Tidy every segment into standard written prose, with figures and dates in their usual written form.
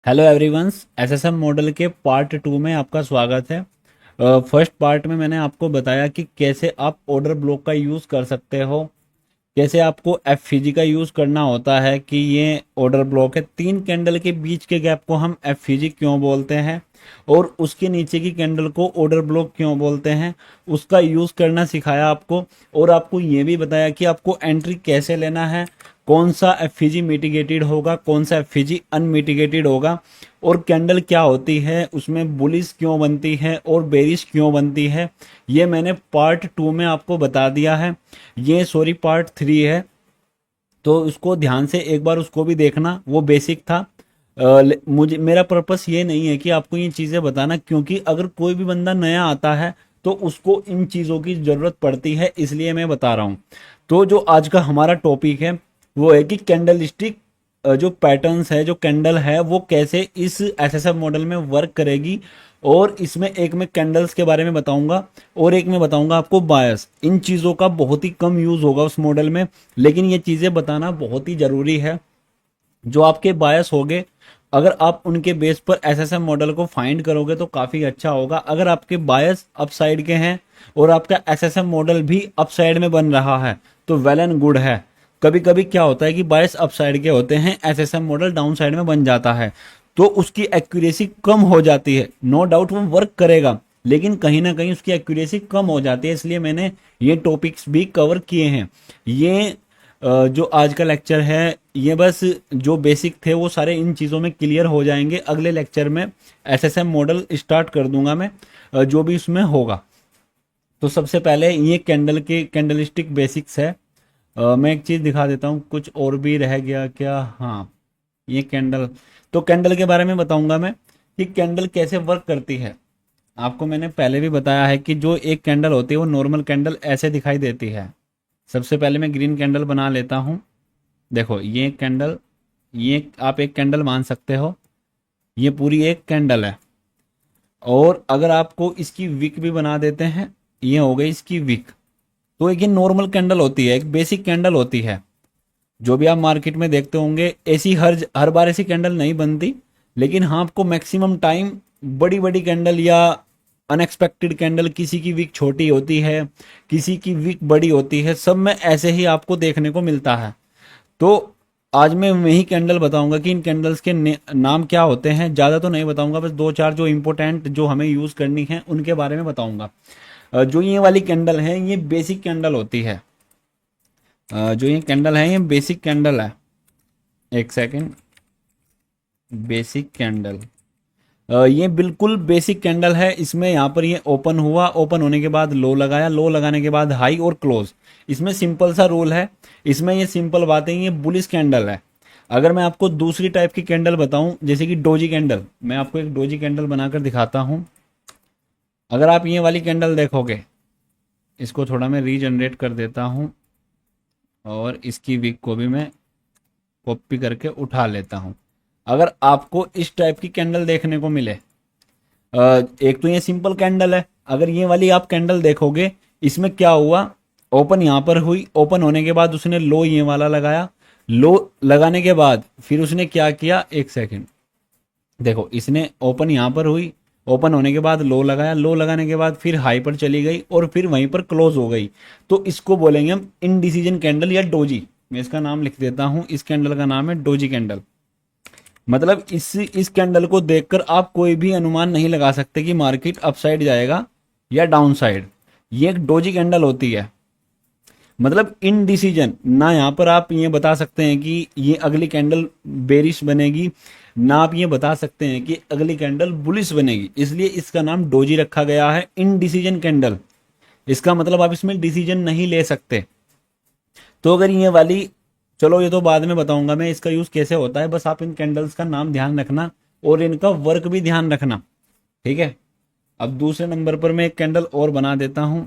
Hello everyone's, SSM model के part 2 में आपका स्वागत है। फर्स्ट पार्ट में मैंने आपको बताया कि कैसे आप ऑर्डर ब्लॉक का यूज़ कर सकते हो, कैसे आपको एफवीजी का यूज़ करना होता है कि ये ऑर्डर ब्लॉक है। 3 कैंडल के बीच के गैप को हम एफवीजी क्यों बोलते हैं और उसके नीचे की कैंडल को ऑर्डर ब्लॉक क्यों बोलते हैं, उसका यूज़ करना सिखाया आपको। और आपको ये भी बताया कि आपको एंट्री कैसे लेना है, कौन सा एफवीजी मिटिगेटेड होगा, कौन सा एफवीजी अनमिटिगेटेड होगा, और कैंडल क्या होती है, उसमें बुलिश क्यों बनती है और बेरिश क्यों बनती है। ये मैंने पार्ट 2 में आपको बता दिया है। ये सॉरी पार्ट 3 है, तो उसको ध्यान से एक बार उसको भी देखना, वो बेसिक था। मुझे मेरा पर्पस ये नहीं है कि आपको ये चीज़ें बताना, क्योंकि अगर कोई भी बंदा नया आता है तो उसको इन चीज़ों की ज़रूरत पड़ती है, इसलिए मैं बता रहा हूँ। तो जो आज का हमारा टॉपिक है वो है कि कैंडल स्टिक जो पैटर्न्स है, जो कैंडल है, वो कैसे इस एसएसएफ मॉडल में वर्क करेगी। और इसमें एक मैं कैंडल्स के बारे में बताऊंगा और एक मैं बताऊंगा आपको बायस। इन चीज़ों का बहुत ही कम यूज़ होगा उस मॉडल में, लेकिन ये चीज़ें बताना बहुत ही ज़रूरी है। जो आपके बायस होंगे, अगर आप उनके बेस पर एसएसएम मॉडल को फाइंड करोगे तो काफ़ी अच्छा होगा। अगर आपके बायस अप साइड के हैं और आपका एसएसएम मॉडल भी अप साइड में बन रहा है तो वेल एंड गुड है। कभी कभी क्या होता है कि बायस अप साइड के होते हैं, एसएसएम मॉडल डाउन साइड में बन जाता है, तो उसकी एक्यूरेसी कम हो जाती है। नो डाउट वो वर्क करेगा, लेकिन कहीं ना कहीं उसकी एक्यूरेसी कम हो जाती है, इसलिए मैंने ये टॉपिक्स भी कवर किए हैं। ये जो आज का लेक्चर है, ये बस जो बेसिक थे वो सारे इन चीज़ों में क्लियर हो जाएंगे। अगले लेक्चर में एसएसएम मॉडल स्टार्ट कर दूंगा मैं, जो भी उसमें होगा। तो सबसे पहले ये कैंडल के कैंडलस्टिक बेसिक्स है। मैं एक चीज़ दिखा देता हूँ, कुछ और भी रह गया क्या? हाँ, ये कैंडल। तो कैंडल के बारे में बताऊंगा मैं कि कैंडल कैसे वर्क करती है। आपको मैंने पहले भी बताया है कि जो एक कैंडल होती है वो नॉर्मल कैंडल ऐसे दिखाई देती है। सबसे पहले मैं ग्रीन कैंडल बना लेता हूँ। देखो ये कैंडल, ये आप एक कैंडल मान सकते हो, ये पूरी एक कैंडल है। और अगर आपको इसकी विक भी बना देते हैं, ये हो गई इसकी विक। तो एक ये नॉर्मल कैंडल होती है, एक बेसिक कैंडल होती है। जो भी आप मार्केट में देखते होंगे, ऐसी हर हर बार ऐसी कैंडल नहीं बनती, लेकिन हाँ आपको मैक्सिमम टाइम बड़ी बड़ी कैंडल या अनएक्सपेक्टेड कैंडल, किसी की विक छोटी होती है, किसी की विक बड़ी होती है, सब में ऐसे ही आपको देखने को मिलता है। तो आज मैं वही कैंडल बताऊंगा कि इन कैंडल्स के नाम क्या होते हैं। ज़्यादा तो नहीं बताऊंगा, बस दो चार जो इंपॉर्टेंट जो हमें यूज़ करनी है उनके बारे में बताऊंगा। जो ये वाली कैंडल है ये बेसिक कैंडल होती है। जो ये कैंडल है ये बेसिक कैंडल है। एक सेकेंड, बेसिक कैंडल, ये बिल्कुल बेसिक कैंडल है। इसमें यहाँ पर ये ओपन हुआ, ओपन होने के बाद लो लगाया, लो लगाने के बाद हाई और क्लोज। इसमें सिंपल सा रूल है, इसमें ये सिंपल बातें, ये बुलिश कैंडल है। अगर मैं आपको दूसरी टाइप की कैंडल बताऊं, जैसे कि डोजी कैंडल, मैं आपको एक डोजी कैंडल बनाकर दिखाता हूं। अगर आप ये वाली कैंडल देखोगे, इसको थोड़ा मैं रीजनरेट कर देता हूं और इसकी विक को भी मैं कॉपी करके उठा लेता हूं। अगर आपको इस टाइप की कैंडल देखने को मिले, एक तो ये सिंपल कैंडल है। अगर ये वाली आप कैंडल देखोगे, इसमें क्या हुआ, ओपन यहाँ पर हुई, ओपन होने के बाद उसने लो ये वाला लगाया, लो लगाने के बाद फिर उसने क्या किया, एक सेकंड, देखो इसने ओपन यहाँ पर हुई, ओपन होने के बाद लो लगाया, लो लगाने के बाद फिर हाई पर चली गई और फिर वहीं पर क्लोज हो गई। तो इसको बोलेंगे हम इनडिसीजन कैंडल या डोजी। मैं इसका नाम लिख देता हूं, इस कैंडल का नाम है डोजी कैंडल। मतलब इस कैंडल को देखकर आप कोई भी अनुमान नहीं लगा सकते कि मार्केट अपसाइड जाएगा या डाउन साइड। ये एक डोजी कैंडल होती है, मतलब इनडिसीजन ना। यहाँ पर आप ये बता सकते हैं कि ये अगली कैंडल बेरिश बनेगी, ना आप ये बता सकते हैं कि अगली कैंडल बुलिश बनेगी। इसलिए इसका नाम डोजी रखा गया है, इनडिसीजन कैंडल। इसका मतलब आप इसमें डिसीजन नहीं ले सकते। तो अगर ये वाली, चलो ये तो बाद में बताऊंगा मैं इसका यूज कैसे होता है, बस आप इन कैंडल्स का नाम ध्यान रखना और इनका वर्क भी ध्यान रखना, ठीक है। अब दूसरे नंबर पर मैं एक कैंडल और बना देता हूं,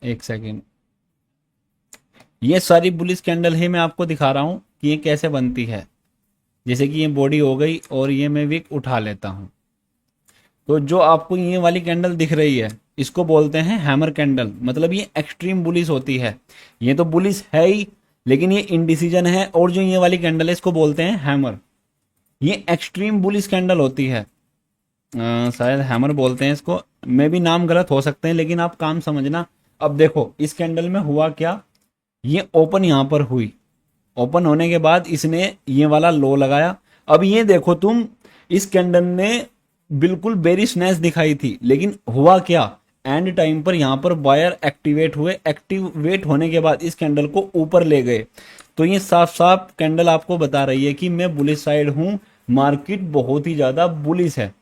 एक सेकेंड। ये सारी बुलिश कैंडल ही मैं आपको दिखा रहा हूं कि ये कैसे बनती है। जैसे कि ये बॉडी हो गई और ये मैं विक उठा लेता हूं। तो जो आपको ये वाली कैंडल दिख रही है, इसको बोलते हैं हैमर कैंडल। मतलब ये एक्सट्रीम बुलिश होती है। ये तो बुलिश है ही, लेकिन ये इनडिसीजन है। और जो ये वाली कैंडल है इसको बोलते हैं हैमर। ये एक्सट्रीम बुलिश कैंडल होती है। शायद हैमर बोलते हैं इसको, मे भी नाम गलत हो सकते हैं, लेकिन आप काम समझना। अब देखो इस कैंडल में हुआ क्या, ये ओपन यहां पर हुई, ओपन होने के बाद इसने ये वाला लो लगाया। अब ये देखो तुम, इस कैंडल में बिल्कुल बेरिशनेस दिखाई थी, लेकिन हुआ क्या, एंड टाइम पर यहां पर बायर एक्टिवेट हुए। एक्टिवेट होने के बाद इस कैंडल को ऊपर ले गए। तो ये साफ साफ कैंडल आपको बता रही है कि मैं बुलिश साइड हूं, मार्केट बहुत ही ज्यादा बुलिश है।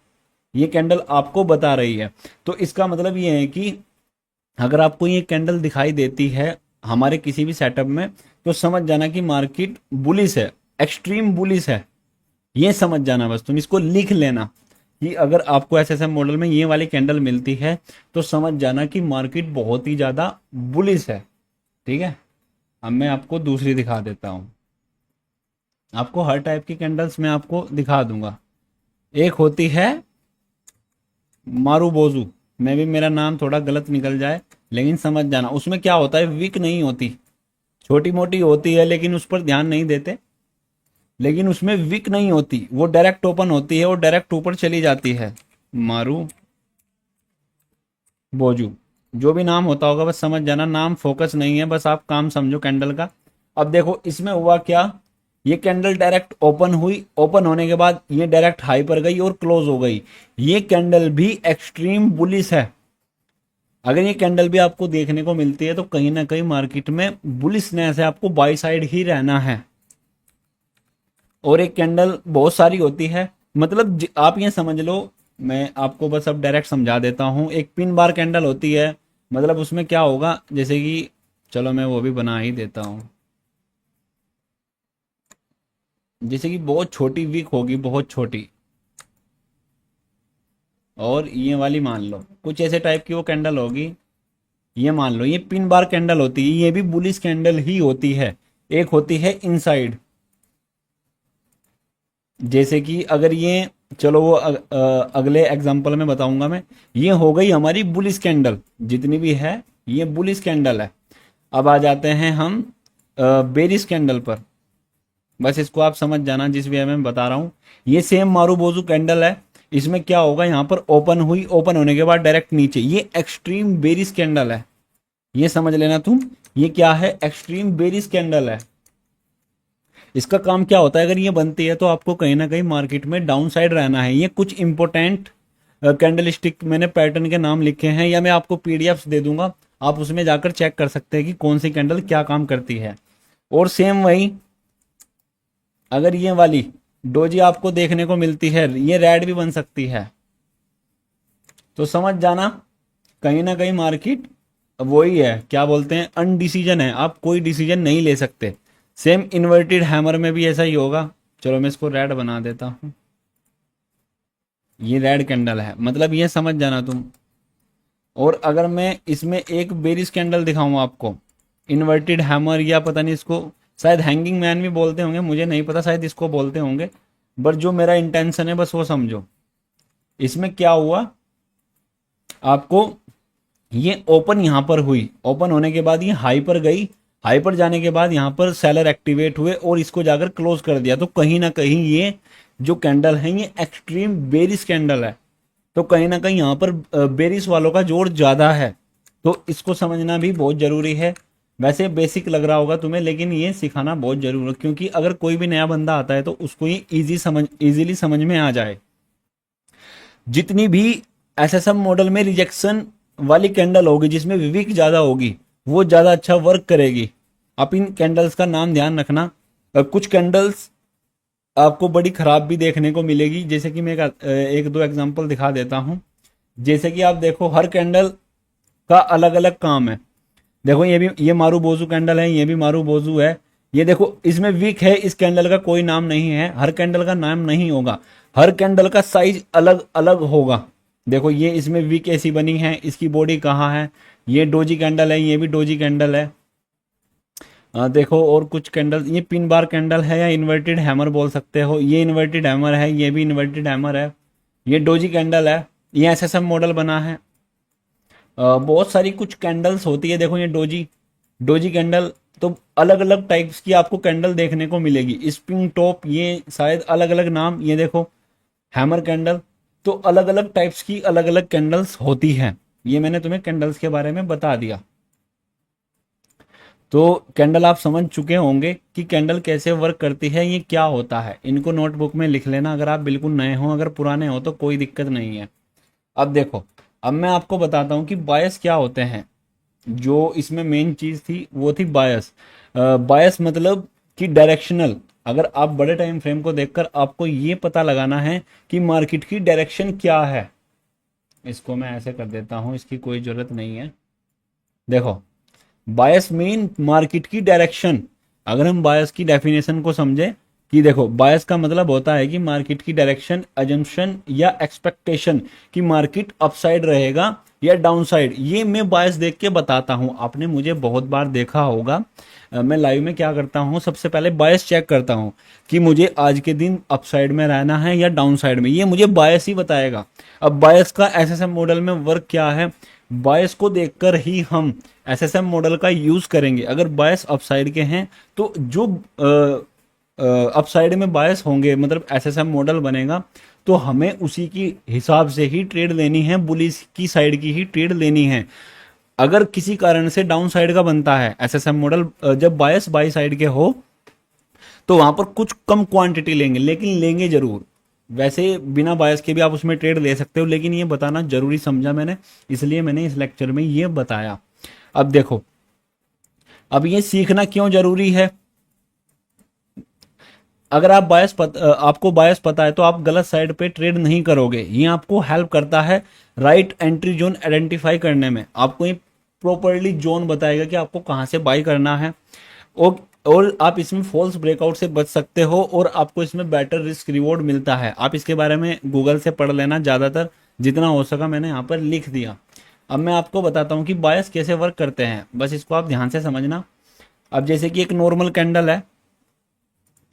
ये कैंडल आपको बता रही है। तो इसका मतलब ये है कि अगर आपको ये कैंडल दिखाई देती है हमारे किसी भी सेटअप में, तो समझ जाना कि मार्केट बुलिश है, एक्सट्रीम बुलिश है। ये समझ जाना, बस तुम इसको लिख लेना कि अगर आपको एसएसएम मॉडल में ये वाली कैंडल मिलती है तो समझ जाना कि मार्केट बहुत ही ज्यादा बुलिश है। ठीक है, अब मैं आपको दूसरी दिखा देता हूं। आपको हर टाइप की कैंडल्स मैं आपको दिखा दूंगा। एक होती है मारूबोजू, मैं भी मेरा नाम थोड़ा गलत निकल जाए लेकिन समझ जाना। उसमें क्या होता है, वीक नहीं होती, छोटी मोटी होती है लेकिन उस पर ध्यान नहीं देते। लेकिन उसमें विक नहीं होती, वो डायरेक्ट ओपन होती है और डायरेक्ट ऊपर चली जाती है। मारू बोजू, जो भी नाम होता होगा बस समझ जाना, नाम फोकस नहीं है, बस आप काम समझो कैंडल का। अब देखो इसमें हुआ क्या, ये कैंडल डायरेक्ट ओपन हुई, ओपन होने के बाद ये डायरेक्ट हाई पर गई और क्लोज हो गई। ये कैंडल भी एक्सट्रीम बुलिश है। अगर ये कैंडल भी आपको देखने को मिलती है तो कहीं ना कहीं मार्केट में बुलिशनेस है, आपको बाई साइड ही रहना है। और एक कैंडल बहुत सारी होती है, मतलब आप ये समझ लो, मैं आपको बस अब डायरेक्ट समझा देता हूं। एक पिन बार कैंडल होती है, मतलब उसमें क्या होगा, जैसे कि चलो मैं वो भी बना ही देता हूं। जैसे कि बहुत छोटी विक होगी, बहुत छोटी, और ये वाली मान लो कुछ ऐसे टाइप की वो कैंडल होगी। ये मान लो ये पिन बार कैंडल होती है, ये भी बुलिश कैंडल ही होती है। एक होती है इनसाइड, जैसे कि अगर ये, चलो वो अगले एग्जांपल में बताऊंगा मैं। ये हो गई हमारी बुलिश कैंडल, जितनी भी है ये बुलिश कैंडल है। अब आ जाते हैं हम बेरिश कैंडल पर। बस इसको आप समझ जाना जिस वे में बता रहा हूं। ये सेम मारूबोजू कैंडल है। इसमें क्या होगा, यहां पर ओपन हुई, ओपन होने के बाद डायरेक्ट नीचे, ये एक्सट्रीम बेरिश कैंडल है। ये समझ लेना तुम, ये क्या है, एक्सट्रीम बेरिश कैंडल है। इसका काम क्या होता है, अगर ये बनती है तो आपको कहीं ना कहीं मार्केट में डाउन साइड रहना है। ये कुछ इंपॉर्टेंट कैंडल स्टिक मैंने पैटर्न के नाम लिखे हैं, या मैं आपको पीडीएफ दे दूंगा, आप उसमें जाकर चेक कर सकते हैं कि कौन सी कैंडल क्या काम करती है। और सेम वही, अगर ये वाली डोजी आपको देखने को मिलती है, ये रेड भी बन सकती है। तो समझ जाना कहीं ना कहीं मार्केट वही है, क्या बोलते हैं, अनडिसीजन है, आप कोई डिसीजन नहीं ले सकते। सेम इन्वर्टेड हैमर में भी ऐसा ही होगा। चलो मैं इसको रेड बना देता हूं, ये रेड कैंडल है, मतलब ये समझ जाना तुम। और अगर मैं इसमें एक बेरिश कैंडल दिखाऊं आपको, इन्वर्टेड हैमर, या पता नहीं इसको शायद हैंगिंग मैन भी बोलते होंगे, मुझे नहीं पता, शायद इसको बोलते होंगे, बट जो मेरा इंटेंशन है बस वो समझो। इसमें क्या हुआ, आपको ये ओपन यहां पर हुई, ओपन होने के बाद ये हाई पर गई, हाई पर जाने के बाद यहां पर सेलर एक्टिवेट हुए और इसको जाकर क्लोज कर दिया। तो कहीं ना कहीं ये जो कैंडल है ये एक्सट्रीम बेरिश कैंडल है। तो कहीं ना कहीं यहां पर बेरिश वालों का जोर ज्यादा है। तो इसको समझना भी बहुत जरूरी है। वैसे बेसिक लग रहा होगा तुम्हें, लेकिन ये सिखाना बहुत जरूरी है, क्योंकि अगर कोई भी नया बंदा आता है तो उसको ये इजीली समझ में आ जाए। जितनी भी एसएसएम मॉडल में रिजेक्शन वाली कैंडल होगी, जिसमें विक ज्यादा होगी, वो ज्यादा अच्छा वर्क करेगी। आप इन कैंडल्स का नाम ध्यान रखना। कुछ कैंडल्स आपको बड़ी खराब भी देखने को मिलेगी, जैसे कि मैं एक दो एग्जांपल दिखा देता हूं। जैसे कि आप देखो, हर कैंडल का अलग अलग काम है। देखो ये भी, ये मारूबोजू कैंडल है, ये भी मारूबोजू है। ये देखो इसमें विक है, इस कैंडल का कोई नाम नहीं है, हर कैंडल का नाम नहीं होगा, हर कैंडल का साइज अलग अलग होगा। देखो ये इसमें विक ऐसी बनी है, इसकी बॉडी कहाँ है, ये डोजी कैंडल है, ये भी डोजी कैंडल है। देखो और कुछ कैंडल, ये पिन बार कैंडल है या इन्वर्टेड हैमर बोल सकते हो, ये इन्वर्टेड हैमर है, ये भी इन्वर्टेड हैमर है, ये डोजी कैंडल है, ये एसएसएम मॉडल बना है। बहुत सारी कुछ कैंडल्स होती है। देखो ये डोजी डोजी कैंडल तो अलग अलग टाइप्स की आपको कैंडल देखने को मिलेगी। स्प्रिंग टॉप, ये शायद अलग अलग नाम, ये देखो हैमर कैंडल। तो अलग अलग टाइप्स की अलग अलग कैंडल्स होती हैं। ये मैंने तुम्हें कैंडल्स के बारे में बता दिया। तो कैंडल आप समझ चुके होंगे कि कैंडल कैसे वर्क करती है, ये क्या होता है। इनको नोटबुक में लिख लेना अगर आप बिल्कुल नए हो, अगर पुराने हो तो कोई दिक्कत नहीं है। अब देखो, अब मैं आपको बताता हूँ कि बायस क्या होते हैं। जो इसमें मेन चीज थी वो थी बायस। बायस मतलब कि डायरेक्शनल। अगर आप बड़े टाइम फ्रेम को देखकर आपको ये पता लगाना है कि मार्केट की डायरेक्शन क्या है। इसको मैं ऐसे कर देता हूं, इसकी कोई जरूरत नहीं है। देखो, बायस मीन मार्केट की डायरेक्शन। अगर हम बायस की डेफिनेशन को समझे कि देखो, बायस का मतलब होता है कि मार्केट की डायरेक्शन, अजम्पशन या एक्सपेक्टेशन कि मार्केट अपसाइड रहेगा या डाउनसाइड। ये मैं बायस देख के बताता हूं। आपने मुझे बहुत बार देखा होगा, मैं लाइव में क्या करता हूं, सबसे पहले बायस चेक करता हूं कि मुझे आज के दिन अपसाइड में रहना है या डाउन साइड में। ये मुझे बायस ही बताएगा। अब बायस का एसएसएम मॉडल में वर्क क्या है, बायस को देखकर ही हम एसएसएम मॉडल का यूज करेंगे। अगर बायस अपसाइड के हैं तो जो अपसाइड में बायस होंगे, मतलब एसएसएम मॉडल बनेगा, तो हमें उसी की हिसाब से ही ट्रेड लेनी है, बुलिश की साइड की ही ट्रेड लेनी है। अगर किसी कारण से डाउन साइड का बनता है एसएसएम मॉडल, जब बायस बाई साइड के हो, तो वहां पर कुछ कम क्वांटिटी लेंगे, लेकिन लेंगे जरूर। वैसे बिना बायस के भी आप उसमें ट्रेड ले सकते हो, लेकिन ये बताना जरूरी समझा मैंने, इसलिए मैंने इस लेक्चर में ये बताया। अब देखो, अब ये सीखना क्यों जरूरी है। अगर आप आपको बायस पता है तो आप गलत साइड पे ट्रेड नहीं करोगे। ये आपको हेल्प करता है राइट एंट्री जोन आइडेंटिफाई करने में। आपको ये प्रॉपरली जोन बताएगा कि आपको कहां से बाई करना है, और आप इसमें फॉल्स ब्रेकआउट से बच सकते हो, और आपको इसमें बेटर रिस्क रिवॉर्ड मिलता है। आप इसके बारे में गूगल से पढ़ लेना, ज़्यादातर जितना हो सका मैंने यहाँ पर लिख दिया। अब मैं आपको बताता हूँ कि बायस कैसे वर्क करते हैं, बस इसको आप ध्यान से समझना। अब जैसे कि एक नॉर्मल कैंडल है,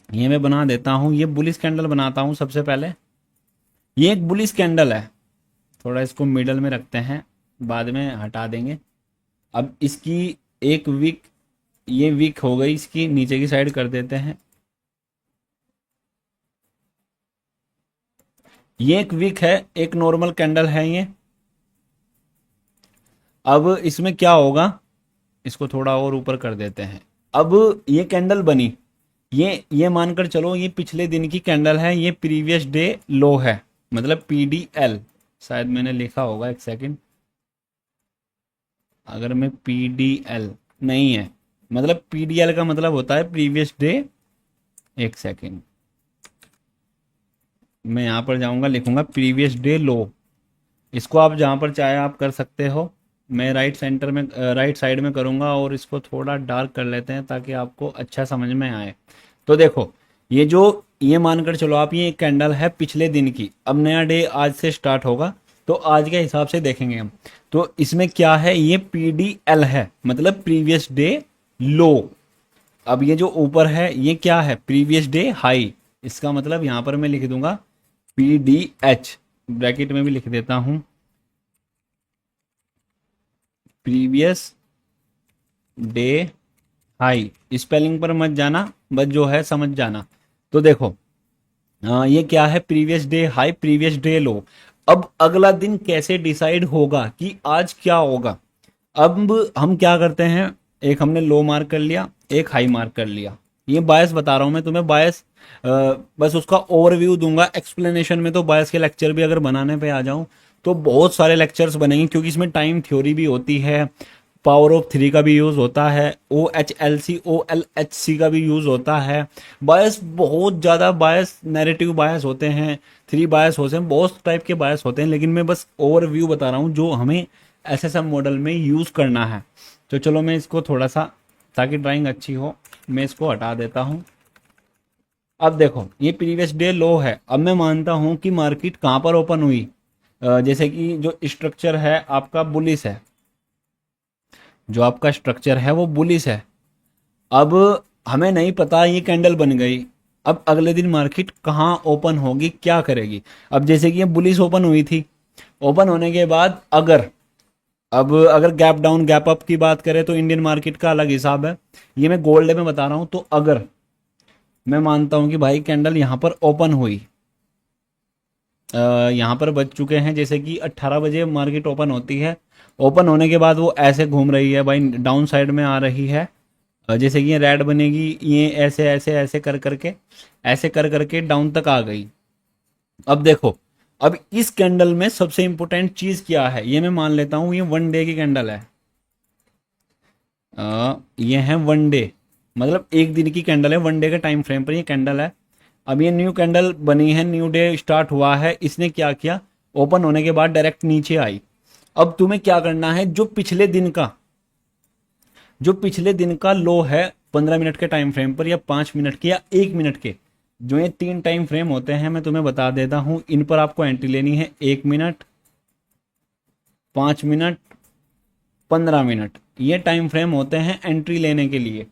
ये मैं बना देता हूँ, ये बुलिश कैंडल बनाता हूँ सबसे पहले। ये एक बुलिश कैंडल है, थोड़ा इसको मिडल में रखते हैं, बाद में हटा देंगे। अब इसकी एक वीक, ये वीक हो गई, इसकी नीचे की साइड कर देते हैं। ये एक वीक है, एक नॉर्मल कैंडल है ये। अब इसमें क्या होगा, इसको थोड़ा और ऊपर कर देते हैं। अब ये कैंडल बनी, ये मानकर चलो ये पिछले दिन की कैंडल है, ये प्रीवियस डे लो है, मतलब पीडीएल। शायद मैंने लिखा होगा, एक सेकंड। अगर मैं पीडीएल नहीं है, मतलब पीडीएल का मतलब होता है प्रीवियस डे। एक सेकंड, मैं यहां पर जाऊंगा, लिखूंगा प्रीवियस डे लो। इसको आप जहां पर चाहे आप कर सकते हो। मैं राइट सेंटर में, राइट साइड में करूंगा, और इसको थोड़ा डार्क कर लेते हैं ताकि आपको अच्छा समझ में आए। तो देखो, ये जो, ये मानकर चलो आप, ये एक कैंडल है पिछले दिन की। अब नया डे आज से स्टार्ट होगा, तो आज के हिसाब से देखेंगे हम। तो इसमें क्या है, ये पीडीएल है, मतलब प्रीवियस डे लो। अब ये जो ऊपर है ये क्या है, प्रीवियस डे हाई। इसका मतलब यहां पर मैं लिख दूंगा पीडीएच, ब्रैकेट में भी लिख देता हूं, प्रीवियस डे हाई। स्पेलिंग पर मत जाना, बस जो है समझ जाना। तो देखो, ये क्या है, previous day high, previous day लो। अब अगला दिन कैसे डिसाइड होगा कि आज क्या होगा। अब हम क्या करते हैं, एक हमने लो मार्क कर लिया, एक हाई मार्क कर लिया। ये बायस बता रहा हूं मैं तुम्हें, बायस बस उसका ओवरव्यू दूंगा। एक्सप्लेनेशन में तो बायस के लेक्चर भी अगर बनाने पे आ जाऊं तो बहुत सारे लेक्चर्स बनेंगे, क्योंकि इसमें टाइम थ्योरी भी होती है, पावर ऑफ थ्री का भी यूज होता है, OHLC OLHC का भी यूज होता है। बायस बहुत ज्यादा, बायस नैरेटिव बायस होते हैं, थ्री बायस होते हैं, बहुत टाइप के बायस होते हैं, लेकिन मैं बस ओवरव्यू बता रहा हूँ जो हमें एसएसएम मॉडल में यूज करना है। तो चलो मैं इसको थोड़ा सा, ताकि ड्राइंग अच्छी हो, मैं इसको हटा देता हूँ। अब देखो, ये प्रीवियस डे लो है। अब मैं मानता हूं कि मार्केट कहां पर ओपन हुई, जैसे कि जो स्ट्रक्चर है आपका बुलिश है, जो आपका स्ट्रक्चर है वो बुलिश है। अब हमें नहीं पता, ये कैंडल बन गई, अब अगले दिन मार्केट कहाँ ओपन होगी, क्या करेगी। अब जैसे कि ये बुलिश ओपन हुई थी, ओपन होने के बाद अगर अब अगर गैप डाउन गैप अप की बात करें तो इंडियन मार्केट का अलग हिसाब है, ये मैं गोल्ड में बता रहा हूं। तो अगर मैं मानता हूं कि भाई कैंडल यहां पर ओपन हुई, यहाँ पर बज चुके हैं जैसे कि 18 बजे मार्केट ओपन होती है, ओपन होने के बाद वो ऐसे घूम रही है भाई, डाउन साइड में आ रही है। जैसे कि ये रेड बनेगी, ये ऐसे ऐसे ऐसे कर करके, ऐसे कर करके डाउन तक आ गई। अब देखो, अब इस कैंडल में सबसे इंपॉर्टेंट चीज क्या है, ये मैं मान लेता हूं ये वन डे की कैंडल है। ये है वन डे, मतलब एक दिन की कैंडल है, वन डे के टाइम फ्रेम पर ये कैंडल है। अब ये न्यू कैंडल बनी है, न्यू डे स्टार्ट हुआ है, इसने क्या किया, ओपन होने के बाद डायरेक्ट नीचे आई। अब तुम्हें क्या करना है, जो पिछले दिन का लो है 15 मिनट के टाइम फ्रेम पर, या 5 मिनट के, या 1 मिनट के, जो ये 3 टाइम फ्रेम होते हैं मैं तुम्हें बता देता हूं, इन पर आपको एंट्री लेनी है। 1 मिनट, 5 मिनट, 15 मिनट, ये टाइम फ्रेम होते हैं एंट्री लेने के लिए।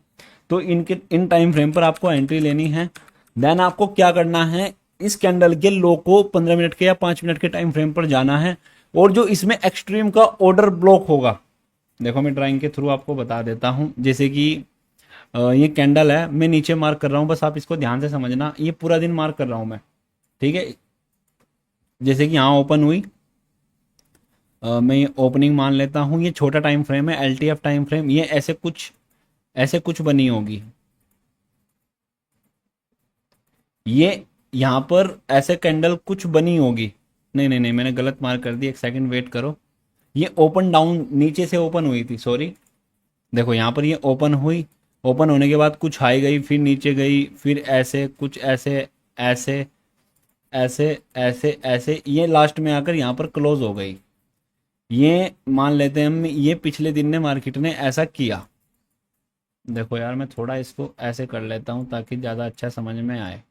तो इन टाइम फ्रेम पर आपको एंट्री लेनी है। देन आपको क्या करना है, इस कैंडल के लो को 15 मिनट के या 5 मिनट के टाइम फ्रेम पर जाना है, और जो इसमें एक्सट्रीम का ऑर्डर ब्लॉक होगा, देखो मैं ड्राइंग के थ्रू आपको बता देता हूं। जैसे कि ये कैंडल है, मैं नीचे मार्क कर रहा हूं, बस आप इसको ध्यान से समझना, ये पूरा दिन मार्क कर रहा हूं मैं, ठीक है। जैसे कि यहाँ ओपन हुई, मैं ये ओपनिंग मान लेता हूँ, ये छोटा टाइम फ्रेम है, एलटीएफ टाइम फ्रेम, ये ऐसे कुछ बनी होगी। ये यहाँ पर ऐसे कैंडल कुछ बनी होगी। नहीं नहीं नहीं, मैंने गलत मार्क कर दी, एक सेकंड वेट करो। ये ओपन डाउन नीचे से ओपन हुई थी, सॉरी। देखो यहाँ पर ये ओपन हुई, ओपन होने के बाद कुछ हाई गई, फिर नीचे गई, फिर ऐसे कुछ ऐसे ऐसे ऐसे ऐसे ऐसे, ये लास्ट में आकर यहाँ पर क्लोज हो गई। ये मान लेते हैं हम, ये पिछले दिन ने मार्केट ने ऐसा किया। देखो यार, मैं थोड़ा इसको ऐसे कर लेता हूँ ताकि ज़्यादा अच्छा समझ में आए।